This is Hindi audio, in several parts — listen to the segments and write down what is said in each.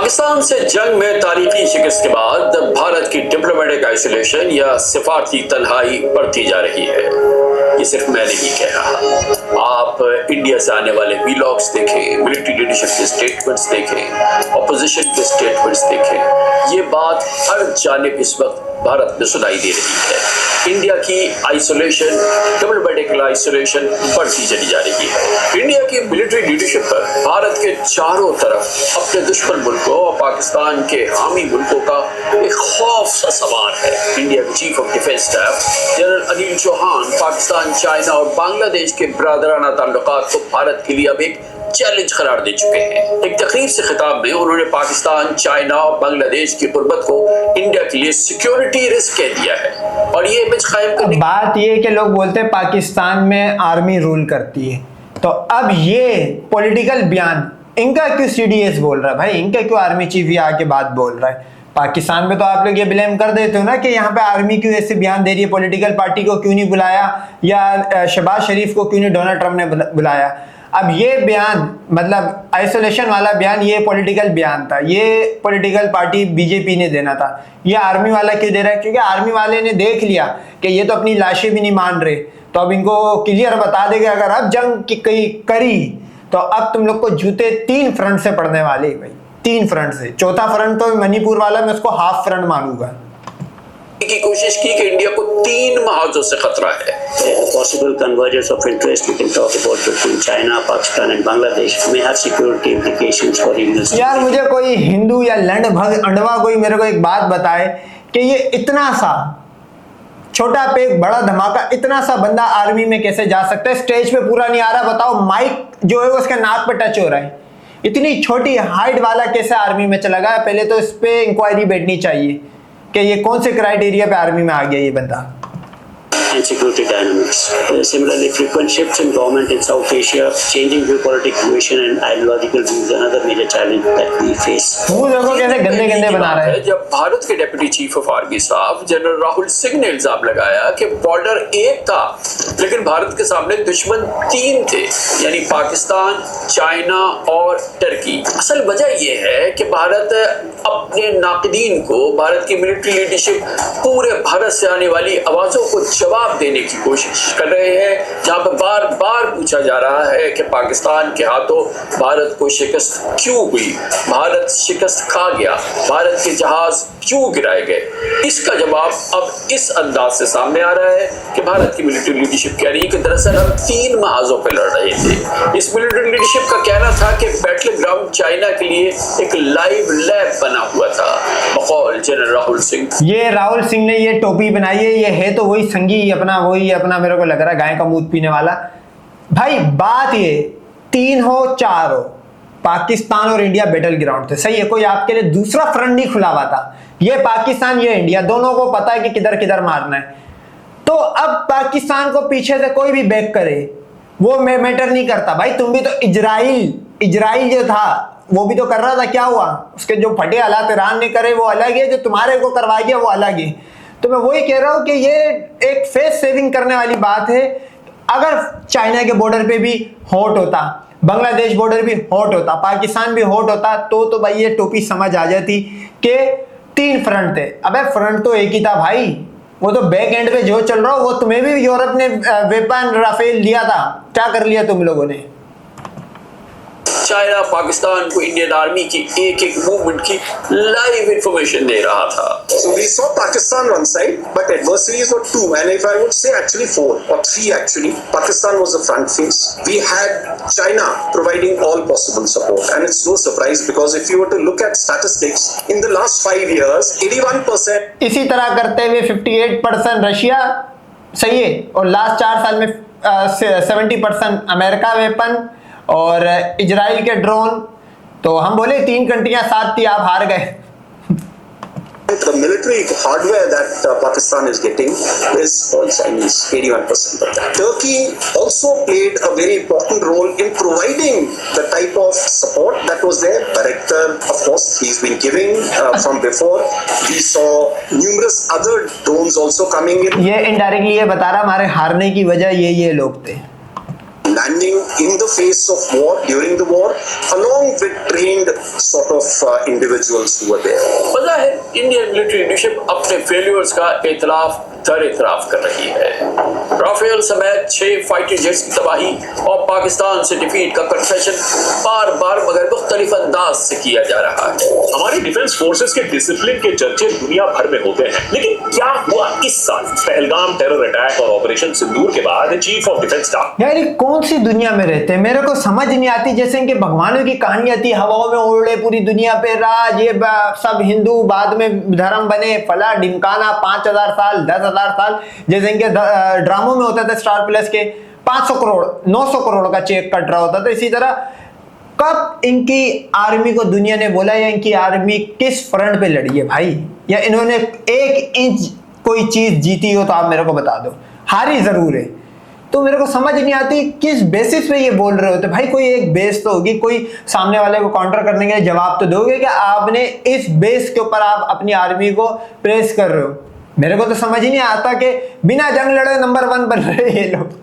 पाकिस्तान से जंग में तारीखी शिकस्त के बाद भारत की डिप्लोमेटिक आइसोलेशन या सिफारती तन्हाई बढ़ती जा रही है। ये सिर्फ मैं नहीं कह रहा। आप इंडिया से आने वाले वीलॉग्स देखें, मिलिट्री लीडरशिप के स्टेटमेंट्स देखें, ऑपोजिशन के स्टेटमेंट्स देखें, ये बात हर जानिब इस वक्त भारत में सुनाई दे रही है। इंडिया की आइसोलेशन, डिप्लोमेटिक आइसोलेशन बढ़ती चली जा रही है। इंडिया की मिलिट्री लीडरशिप पर भारत के चारों तरफ अपने दुश्मन मुल्कों और पाकिस्तान के हामी मुल्कों का एक खौफ सा सवार है। इंडिया के chief of defence staff general Anil Chauhan Pakistan, China और बांग्लादेश के ब्रादराना ताल्लुकात को भारत के लिए अब एक चैलेंज करार दे चुके हैं। एक तकरीर से खिताब में उन्होंने पाकिस्तान, चाइना और बांग्लादेश की गुर्बत को इंडिया के लिए सिक्योरिटी रिस्क कह दिया है और ये इमेज कायम करने बात ये कि लोग बोलते हैं पाकिस्तान में आर्मी रूल करती है, तो अब ये पॉलिटिकल बयान इनका क्यों सीडीएस बोल रहा है भाई? इनका क्यों आर्मी चीफ ये आके बात बोल रहा है? पाकिस्तान में तो आप लोग ये ब्लेम कर देते हो ना कि यहाँ पे आर्मी क्यों ऐसे बयान दे रही है, पॉलिटिकल पार्टी को क्यों नहीं बुलाया या शहबाज शरीफ को क्यों नहीं डोनाल्ड ट्रंप ने बुलाया। अब ये बयान मतलब आइसोलेशन वाला बयान ये पॉलिटिकल बयान था, ये पॉलिटिकल पार्टी बीजेपी ने देना था। ये आर्मी वाला क्यों दे रहा है? क्योंकि आर्मी वाले ने देख लिया कि ये तो अपनी लाशें भी नहीं मान रहे, तो अब इनको क्लियर बता देगा अगर अब जंग की कहीं करी तो अब तुम लोग को जूते 3 फ्रंट से पड़ने वाले भाई, 3 फ्रंट से। चौथा फ्रंट तो मणिपुर वाला मैं उसको हाफ फ्रंट मानूंगा। की कोशिश की कि इंडिया को 3 महाजों से खतरा है। Possible convergence of interest we can talk about between China, Pakistan and Bangladesh may have security implications for regional. यार मुझे कोई हिंदू या लंड भग अंडवा कोई मेरे को एक बात बताए कि ये इतना सा छोटा पे बड़ा धमाका, इतना सा बंदा आर्मी में कैसे जा सकता है? स्टेज पे पूरा नहीं आ रहा, बताओ माइक जो है वो उसके नाक पे टच हो रहा है। इतनी छोटी हाइट वाला कैसे आर्मी में चला गया? पहले तो इस पे इंक्वायरी बैठनी चाहिए कि ये कौन से क्राइटेरिया पे आर्मी में आ गया ये बंदा। And security dynamics. Similarly, frequent shifts in government in South Asia, changing geopolitical situation and ideological views, another major challenge that we face. वो देखो कैसे गंदे गंदे बना रहे हैं। जब भारत के deputy chief of army staff general Rahul Singh ने इल्जाम लगाया कि बॉर्डर एक था लेकिन भारत के सामने दुश्मन 3 थे, यानी पाकिस्तान, चाइना और टर्की। असल वजह यह है कि भारत अपने नाक़दीन को, भारत की मिलिट्री लीडरशिप पूरे भारत से आने वाली आवाजों को जवाब देने की कोशिश कर रहे हैं, जहां पर बार बार पूछा जा रहा है कि पाकिस्तान के हाथों भारत को शिकस्त क्यों हुई, भारत शिकस्त खा गया, भारत के जहाज क्यों गिराए गए। इसका जवाब अब इस अंदाज से सामने आ रहा है कि भारत की मिलिट्री लीडरशिप कह रही है कि दरअसल हम 3 महाजों पर लड़ रहे थे। इस मिलिट्री लीडरशिप का कहना था कि बैटल ग्राउंड चाइना के लिए एक लाइव लैब बना हुआ था। बकौल जनरल राहुल सिंह, ये राहुल सिंह ने ये टोपी बनाई है, ये है तो वही संगी वही अपना मेरे को लग रहा है गाय का दूध पीने वाला भाई। बात ये 3 हो 4 हो, पाकिस्तान और इंडिया बैटल ग्राउंड थे, सही है, कोई आपके लिए दूसरा फ्रंट नहीं खुला हुआ था। ये पाकिस्तान ये इंडिया दोनों को पता है कि किधर किधर मारना है। तो अब पाकिस्तान को पीछे से कोई भी बैक करे वो मैटर नहीं करता भाई। तुम भी तो इजराइल जो था वो भी तो कर रहा था, क्या हुआ? उसके जो फटे हालात ईरान ने करे वो अलग है, जो तुम्हारे को करवा गया वो अलग है। तो मैं वही कह रहा हूं कि ये एक फेस सेविंग करने वाली बात है। अगर चाइना के बॉर्डर पे भी हॉट होता, बांग्लादेश बॉर्डर भी हॉट होता, पाकिस्तान भी हॉट होता तो भाई ये टोपी समझ आ जाती कि 3 फ्रंट थे। अबे फ्रंट तो एक ही था भाई, वो तो बैक एंड पे जो चल रहा हो वो तुम्हें भी यूरोप ने वेपन राफेल दिया था, क्या कर लिया तुम लोगों ने? चाइना पाकिस्तान को इंडियन आर्मी की एक मूवमेंट की लाइव इंफॉर्मेशन दे रहा था। So we saw Pakistan one side, but adversaries were 2, and if I would say actually 4 or 3 actually. Pakistan was the front face. We had China providing all possible support, and it's no surprise because if you were to look at statistics in the last 5 years, 81%. इसी तरह करते हुए 58% रशिया, सही है, और लास्ट 4 साल में 70% अमेरिका वेपन और इजराइल के ड्रोन। तो हम बोले 3 कंट्रियां साथ थी, आप हार गए। The military hardware that Pakistan is getting is all Chinese, 81% of that. Turkey also played a very important role in providing the type of support that was there. Director, of course, he's been giving from before. We saw numerous other drones also coming in. ये indirectly ये बता रहा हमारे हारने की वजह ये लोग थे। standing in the face of war, during the war, along with trained sort of individuals who were there. बज़ाहिर इंडियन मिलिट्री लीडरशिप अपने फेल्यूर्स का इतराफ कर रही है। राफेल समेत 6 फाइटर जेट्स की तबाही और पाकिस्तान से डिफीट का कन्फेशन बार बार मगर मुख्तलिफ अंदाज से किया जा रहा है। हमारी डिफेंस फोर्सेस के डिसिप्लिन के चर्चे दुनिया भर में होते हैं, लेकिन क्या हुआ इस साल पहलगाम टेरर अटैक और ऑपरेशन सिंदूर के बाद चीफ ऑफ डिफेंस स्टाफ? यार ये कौन सी दुनिया में रहते हैं, मेरे को समझ नहीं आती। जैसे इनके भगवानों की कहानी आती, हवाओं में उड़े पूरी दुनिया पे राज, ये सब हिंदू बाद में धर्म बने, फला ढिमकाना, 5000 साल 10,000 साल, जैसे इनके ड्रामों में होता था स्टार प्लस के 500 करोड़ 900 करोड़ का चेक कट रहा होता था। इसी तरह कब इनकी आर्मी को दुनिया ने बोला या इनकी आर्मी किस फ्रंट पे लड़ी है भाई, या इन्होंने 1 इंच कोई चीज जीती हो तो आप मेरे को बता दो। हारी जरूर है, तो मेरे को समझ नहीं आती किस बेसिस पे ये बोल रहे होते। भाई कोई एक बेस तो होगी, कोई सामने वाले को काउंटर करने के लिए जवाब तो दोगे कि आपने इस बेस के ऊपर आप अपनी आर्मी को प्रेस कर रहे हो। मेरे को तो समझ ही नहीं आता कि बिना जंग लड़े नंबर 1 बन रहे ये लोग।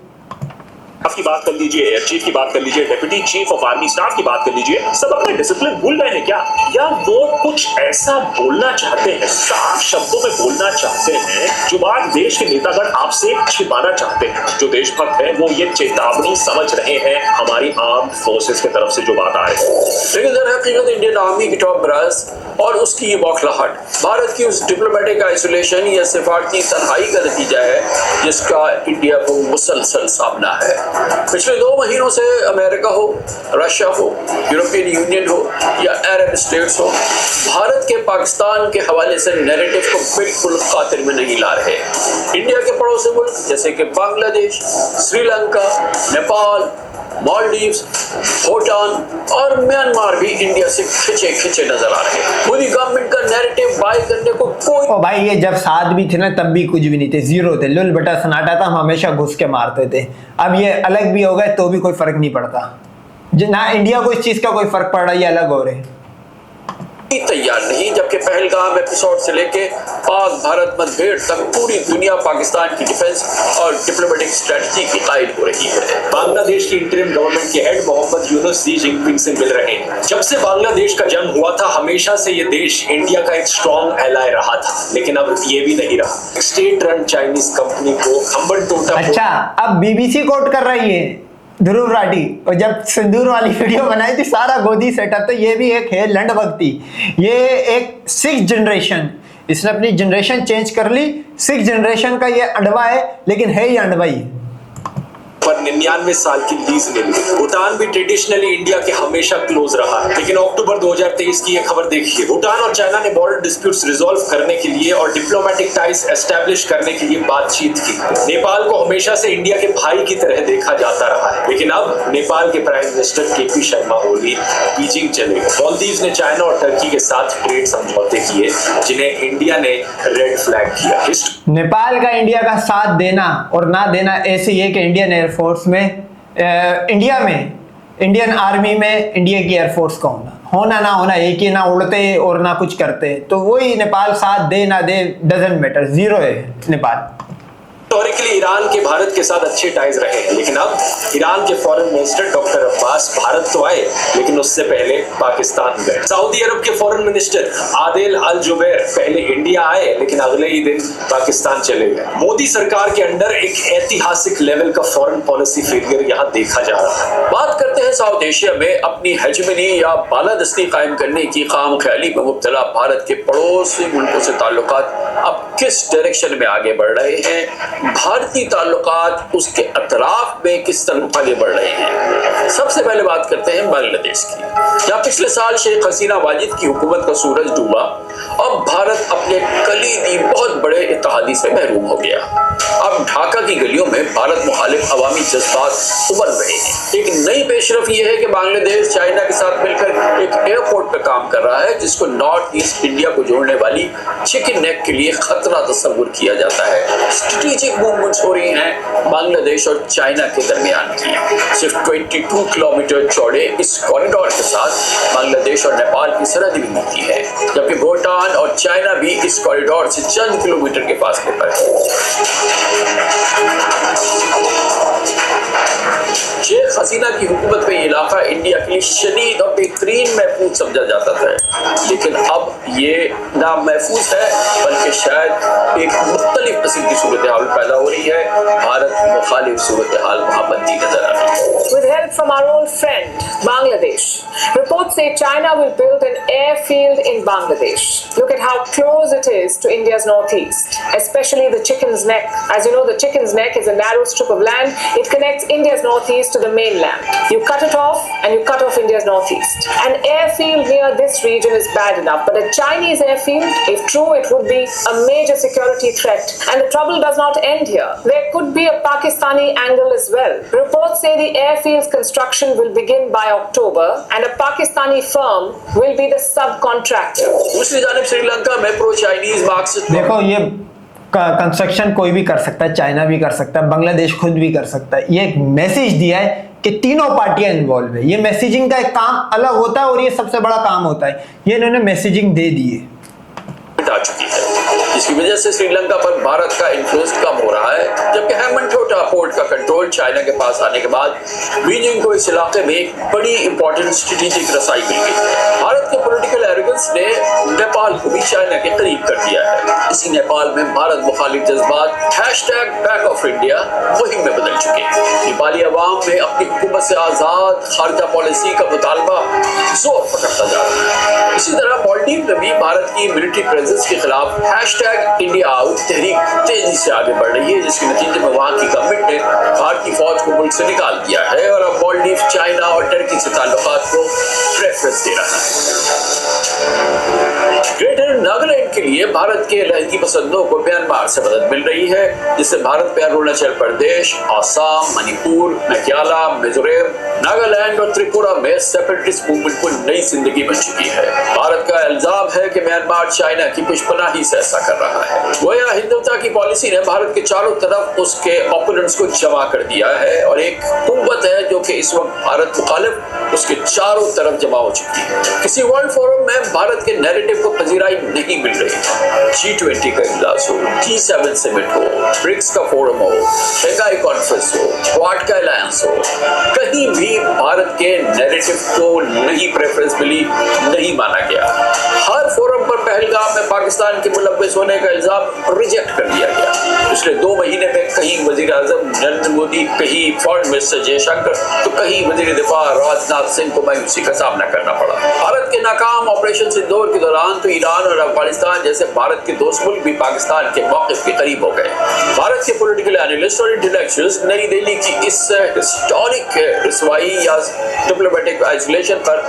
आपकी बात कर लीजिए, एयर चीफ की बात कर लीजिए, deputy chief of army staff की बात कर लीजिए, सब अपने डिसिप्लिन भूल गए हैं क्या? या वो कुछ ऐसा बोलना चाहते हैं, साफ शब्दों में बोलना चाहते हैं, जो बात देश के नेतागण आपसे छिपाना चाहते हैं? जो देशभक्त हैं वो ये चेतावनी समझ रहे हैं हमारी आर्म फोर्सेस की तरफ से जो बात आ रही है। लेकिन दर हकीकत इंडियन आर्मी की टॉप ब्रास और उसकी ये बौखलाहट भारत की उस डिप्लोमेटिक आइसोलेशन या सिफारती तन्हाई का नतीजा है जिसका इंडिया को मुसलसल सामना है। पिछले 2 महीनों से अमेरिका हो, रशिया हो, यूरोपियन यूनियन हो या अरब स्टेट्स हो, भारत के पाकिस्तान के हवाले से नैरेटिव को बिल्कुल खातिर में नहीं ला रहे। इंडिया के पड़ोसी मुल्क जैसे कि बांग्लादेश, श्रीलंका, नेपाल, मालदीव्स, भूटान और म्यांमार भी इंडिया से खिंचे नजर आ रहे हैं। पूरी गवर्नमेंट का नैरेटिव बाय करने को कोई ओ भाई ये जब साथ भी थे ना तब भी कुछ भी नहीं थे, जीरो थे, लुल बटा सन्नाटा था, हम हमेशा घुस के मारते थे। अब ये अलग भी हो गए तो भी कोई फर्क नहीं पड़ता, ना इंडिया को इस चीज का कोई फर्क पड़ रहा है, ये अलग हो रहे तैयार नहीं। जबकि पहलगाम एपिसोड से लेके पाक भारत मतभेद तक पूरी दुनिया पाकिस्तान की डिफेंस और डिप्लोमेटिक स्ट्रेटजी की कायल हो रही है। बांग्लादेश की इंटरिम गवर्नमेंट के head Mohammad Yunus Xi Jinping से मिल रहे हैं। जब से बांग्लादेश का जन्म हुआ था हमेशा से ये देश इंडिया का एक स्ट्रॉन्ग एलाय रहा था, लेकिन अब ये भी नहीं रहा। स्टेट रन चाइनीज कंपनी को खंबन टोटा। अच्छा अब बीबीसी कोट कर रही है ध्रुव राठी, और जब सिंदूर वाली वीडियो बनाई थी सारा गोदी सेटअप, तो ये भी एक है लंड भक्ति। ये एक 6th जनरेशन, इसने अपनी जनरेशन चेंज कर ली, 6th जनरेशन का ये अंडवा है, लेकिन है ही अंडवा ही। पर 99 साल की लीज मिली। भूटान भी ट्रेडिशनली इंडिया के हमेशा क्लोज रहा है, लेकिन अक्टूबर 2023 की ये खबर देखिए। भूटान और चाइना ने बॉर्डर डिस्प्यूट्स रिजॉल्व करने के लिए और डिप्लोमेटिक टाइज एस्टैब्लिश करने के लिए बातचीत की। नेपाल को हमेशा से इंडिया के भाई की तरह देखा जाता रहा है, लेकिन अब नेपाल के prime minister KP Sharma Oli Beijing चले गए। मालदीव्स ने चाइना और टर्की के साथ ट्रेड समझौते किए जिन्हें इंडिया ने रेड फ्लैग किया। नेपाल का इंडिया का साथ देना और ना देना ऐसे ही है कि इंडियन एयरफोर्स में इंडिया में इंडियन आर्मी में इंडिया की एयरफोर्स का होना ना होना एक ही, ना उड़ते और ना कुछ करते, तो वही नेपाल साथ दे ना दे डजंट मैटर, जीरो है नेपाल। हिस्टोरिकली ईरान के भारत के साथ अच्छे टाइज रहे हैं, लेकिन अब ईरान के foreign minister doctor Abbas Bharat तो आए, लेकिन उससे पहले पाकिस्तान गए। सऊदी अरब के फॉरेन मिनिस्टर आदिल अल जुबैर पहले इंडिया आए, लेकिन अगले ही दिन पाकिस्तान चले गए। मोदी सरकार के अंडर एक ऐतिहासिक लेवल का फॉरेन पॉलिसी फेलियर यहाँ देखा जा रहा है। बात करते हैं साउथ एशिया में अपनी हेजमनी या बालादस्ती कायम करने की खाम ख्याली में मुब्तला भारत के पड़ोसी मुल्कों से ताल्लुकात अब किस डायरेक्शन में आगे बढ़ रहे हैं, भारतीय ताल्लुकात उसके अतराफ में किस तरह आगे बढ़ रहे हैं। सबसे पहले बात करते हैं बांग्लादेश की, जहाँ पिछले साल शेख हसीना वाजिद की हुकूमत का सूरज डूबा और भारत अपने कलीदी बहुत बड़े इत्तेहादी से महरूम हो गया। अब ढाका की गलियों में भारत मुखालिफ अवामी जज्बात उबल रहे हैं। एक नई पेशरफ ये है कि बांग्लादेश चाइना के साथ मिलकर एक एयरपोर्ट पर काम कर रहा है जिसको नॉर्थ ईस्ट इंडिया को जोड़ने वाली चिकन नेक के लिए खतरा तस्वुर किया जाता है। स्ट्रेटेजिक मूवमेंट्स हो रही हैं बांग्लादेश और चाइना के दरमियान की। सिर्फ 22 किलोमीटर चौड़े इस कॉरिडोर के साथ बांग्लादेश और नेपाल की सरहद भी मिलती है, जबकि भूटान और चाइना भी इस कॉरिडोर से चंद किलोमीटर के फासले पर है। शेख हसीना की हुकूमत में ये इलाका इंडिया के लिए शदीद और बेहतरीन महफूज समझा जाता था, लेकिन अब ये ना महफूज है बल्कि शायद एक मुख्तलिफ किस्म की सूरत हाल पैदा हो रही है। भारत मुखालिफ सूरत हाल वहाँ बनती नजर आ रही है। With help from our old friend, Bangladesh, reports say China will build an airfield in Bangladesh. Look at how close it is to India's northeast, especially the Chicken's Neck. As you know, the Chicken's Neck is a narrow strip of land. It connects India's northeast to the mainland. You cut it off and you cut off India's northeast. An airfield near this region is bad enough, but a Chinese airfield, if true, it would be a major security threat. And the trouble does not end here. There could be a Pakistani angle as well. Reports say the airfield's construction will begin by October and a Pakistani firm will be the subcontractor. दूसरी जानिब श्रीलंका में प्रो चाइनीज मार्क्सिस्ट देखो ये कंस्ट्रक्शन कोई भी कर सकता है, चाइना भी कर सकता है, बांग्लादेश खुद भी कर सकता है। ये एक मैसेज दिया है कि तीनों पार्टियां इन्वॉल्व है। ये मैसेजिंग का एक काम अलग होता है और ये सबसे बड़ा काम होता है। ये इन्होंने मैसेजिंग दे दी है आ चुकी है, जिसकी वजह से श्रीलंका पर भारत का इन्फ्लुएंस कम हो रहा है। जबकि हेमंतोटा पोर्ट का कंट्रोल चाइना के पास आने के बाद बीजिंग को इस इलाके में एक बड़ी इंपॉर्टेंट स्ट्रेटेजिक रसाई मिल गई। भारत के पॉलिटिकल एरोगेंस ने नेपाल को भी चाइना के करीब कर दिया है। इसी नेपाल में भारत मुखालिफ जज्बात #बैक ऑफ इंडिया मुहिम में बदल चुके हैं। नेपाली अवाम में अपनी हुकूमत से आजाद खारजा पॉलिसी का मुतालबा जोर पकड़ता जा रहा है। इसी तरह मालदीव में भी भारत की मिलिट्री प्रेजेंस के खिलाफ #इंडिया आउट तहरीक तेजी से आगे बढ़ रही है, जिसके नतीजे में वहां की गवर्नमेंट ने भारतीय फौज को मुल्क से निकाल दिया है और अब मालदीव चाइना और टर्की से ताल्लुकात को प्रेफरेंस दे रहा है। ग्रेटर नागालैंड के लिए भारत के लहंगी पसंदों को म्यांमार से मदद मिल रही है, जिससे भारत में अरुणाचल प्रदेश, आसाम, मणिपुर, मेघालय, मिजोरम, नागालैंड और त्रिपुरा में सेपरेटिस्ट मूवमेंट को नई जिंदगी बन चुकी है। भारत का इल्जाम है कि म्यांमार चाइना की पुष्पनाही से ऐसा कर रहा है। गोया हिंदुत्व की पॉलिसी ने भारत के चारों तरफ उसके ओपोनेंट्स को जमा कर दिया है और एक कुव्वत है जो कि इस वक्त भारत मुखालिफ उसके चारों तरफ जमा हो चुकी है। किसी वर्ल्ड फोरम में भारत के नैरेटिव को पजीराई नहीं मिल रही है। G20 का इजलास हो, G7 समिट हो, ब्रिक्स का फोरम हो, शंघाई कॉन्फ्रेंस हो, क्वाड का अलायंस हो, कहीं भी भारत के नैरेटिव को नहीं प्रेफरेंस मिली, नहीं माना गया। हर फोरम पर पहलगाम में पाकिस्तान के मुलव्विस होने का इल्जाम रिजेक्ट कर दिया गया। पिछले 2 महीने में कहीं वजीर आजम नरेंद्र मोदी, कहीं फॉरेन मिनिस्टर जयशंकर तो कहीं वजीर दिफा राजनाथ सिंह को मायूसी का सामना करना पड़ा। भारत के नाकाम ऑपरेशन सिंदूर के दौरान तो ईरान और अफगानिस्तान जैसे भारत के दोस्त मुल्क भी पाकिस्तान के मौक़िफ़ के करीब हो गए। भारत के पॉलिटिकल एनालिस्ट और इंटेलेक्चुअल्स नई दिल्ली की इस हिस्टोरिक रिसवाई या डिप्लोमेटिक आइसोलेशन पर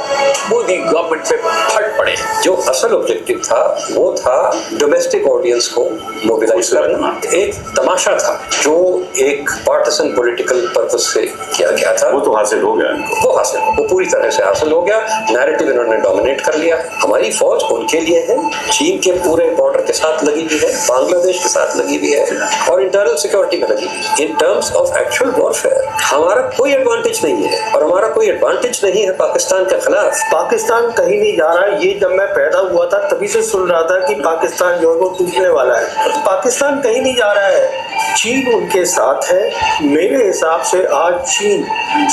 मोदी गवर्नमेंट पे फट पड़े। जो असल ऑब्जेक्टिव था वो था डोमेस्टिक ऑडियंस को मोबिलाइज करना। एक तमाशा था जो एक पार्टिसन पॉलिटिकल पर्पस से किया गया था, वो तो हासिल हो गया। वो पूरी तरह से हासिल हो गया। नैरेटिव इन्होंने डोमिनेट कर लिया। हमारी फौज उनके लिए है, चीन के पूरे बॉर्डर के साथ लगी हुई है, बांग्लादेश के साथ लगी हुई है और इंटरनल सिक्योरिटी में लगी हुई है। In terms of actual warfare हमारा कोई एडवांटेज नहीं है और हमारा कोई एडवांटेज नहीं है पाकिस्तान के खिलाफ। पाकिस्तान कहीं नहीं जा रहा है। ये जब मैं पैदा हुआ था तभी से सुन रहा था कि पाकिस्तान जो है वो टूटने वाला है। पाकिस्तान कहीं नहीं जा रहा है, चीन उनके साथ है। मेरे हिसाब से आज चीन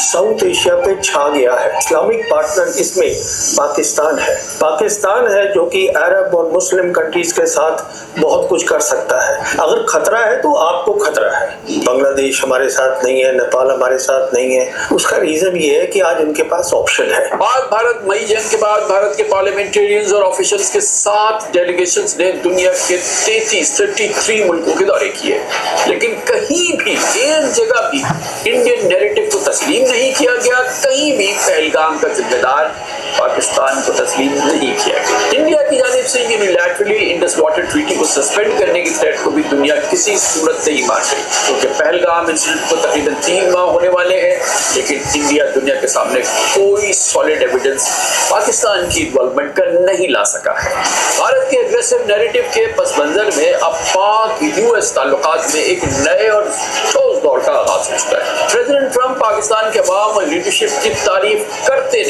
साउथ एशिया पे छा गया है। इस्लामिक पार्टनर इसमें पाकिस्तान है। पाकिस्तान है जो कि अरब और मुस्लिम कंट्रीज के साथ बहुत कुछ कर सकता है। अगर खतरा है तो आपको खतरा है। बांग्लादेश हमारे साथ नहीं है, नेपाल हमारे साथ नहीं है। उसका रीजन ये है कि आज उनके पास ऑप्शन है। पाक भारत मई जंग के बाद भारत के पार्लियामेंटेरियंस और ऑफिशियल्स के 7 डेलीगेशंस ने दुनिया के 33 मुल्कों के दौरे किए, लेकिन कहीं भी एक जगह भी इंडियन नैरेटिव को तस्लीम नहीं किया गया। कहीं भी पहलगाम का जिम्मेदार पाकिस्तान को तस्लीम नहीं किया गया। इंडिया की जानिब से यूनिलैटरली इंडस वाटर ट्रीटी को सस्पेंड करने की थ्रेट को भी दुनिया किसी सूरत नहीं मान रही, क्योंकि पहलगाम इंसिडेंट को तकरीबन 3 माह होने वाले हैं, लेकिन इंडिया दुनिया के सामने कोई सॉलिड एविडेंस पाकिस्तान की इन्वॉल्वमेंट का नहीं ला सका है। भारत के एग्रेसिव नैरेटिव के पस मंजर में अब पाक यूएस ताल्लुकात में एक नए और ठोस दौर का आगाज हो चुका है। प्रेसिडेंट ट्रंप पाकिस्तान के अवाम और लीडरशिप की तारीफ करते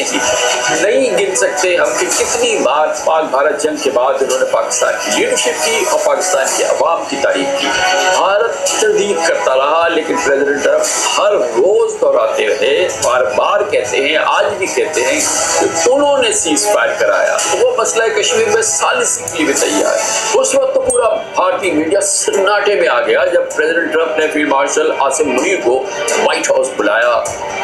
नहीं गिन सकते हम कि कितनी बार पाक भारत जंग के बाद उन्होंने पाकिस्तान की लीडरशिप की और पाकिस्तान की अवाम की तारीफ की। भारत तरदीद करता रहा, लेकिन प्रेसिडेंट ट्रंप हर रोज दोहराते रहे, बार बार कहते हैं, आज भी कहते हैं कि उन्होंने सीज फायर कराया। वो मसला कश्मीर में सालिसी के लिए तैयार है। उस वक्त तो पूरा भारतीय मीडिया सन्नाटे में आ गया जब प्रेसिडेंट ट्रंप ने फील्ड मार्शल आसिम मुनीर को व्हाइट हाउस बुलाया,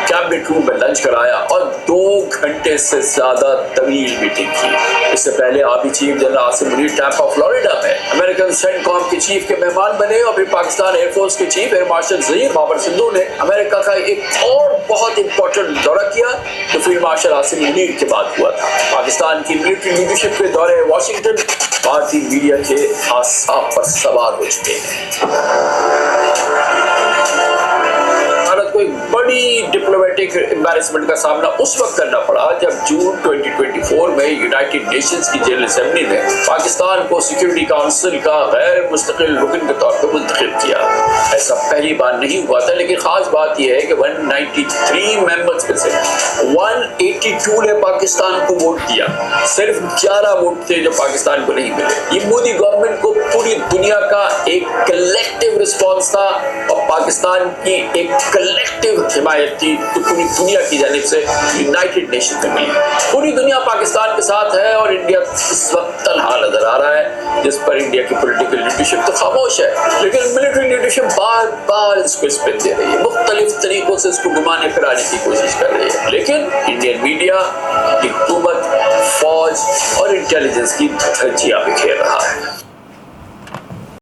कैबिनेट रूम में लंच कराया और 2 घंटे से ज्यादा तवील मीटिंग की। इससे पहले army chief general Asim Munir Tampa Florida में अमेरिकन सेंटकॉम के चीफ के मेहमान बने और फिर पाकिस्तान एयरफोर्स के chief air marshal Zaheer Babar Sidhu ने अमेरिका का एक और बहुत इंपॉर्टेंट दौरा किया जो फील्ड मार्शल आसिम मुनीर के बाद हुआ था। पाकिस्तान की मिलिट्री लीडरशिप के दौरे वाशिंगटन भारतीय मीडिया के आसाप पर सवार हो चुके हैं। भारत को एक बड़ी डिप्लोमेटिक एम्बैरेसमेंट का सामना उस वक्त करना पड़ा जब जून 2024 में यूनाइटेड नेशंस की जनरल असेंबली ने पाकिस्तान को सिक्योरिटी काउंसिल का गैर मुस्तकिल रुकन के तौर पर मुंतखब किया। ऐसा पहली बार नहीं हुआ था, लेकिन खास बात यह है कि 193 मेंबर्स में से 182 ने पाकिस्तान को वोट दिया। सिर्फ 11 वोट थे जो पाकिस्तान को नहीं मिले। ये मोदी गवर्नमेंट को पूरी दुनिया का एक कलेक्टिव रिस्पॉन्स था और पाकिस्तान की एक कलेक्टिव हिमायत थी तो पूरी दुनिया की जानिब से यूनाइटेड नेशन में मिली। पूरी दुनिया पाकिस्तान के साथ है और इंडिया इस वक्त तन्हा नजर आ रहा है, जिस पर इंडिया की पॉलिटिकल लीडरशिप तो खामोश है, लेकिन मिलिट्री लीडरशिप बार बार इसको स्पिन दे रही है, मुख्तलिफ तरीकों से इसको घुमाने फिराने की कोशिश कर रही है। लेकिन इंडियन मीडिया, हुकूमत, फौज और इंटेलिजेंस की धज्जियां बिखेर रहा है।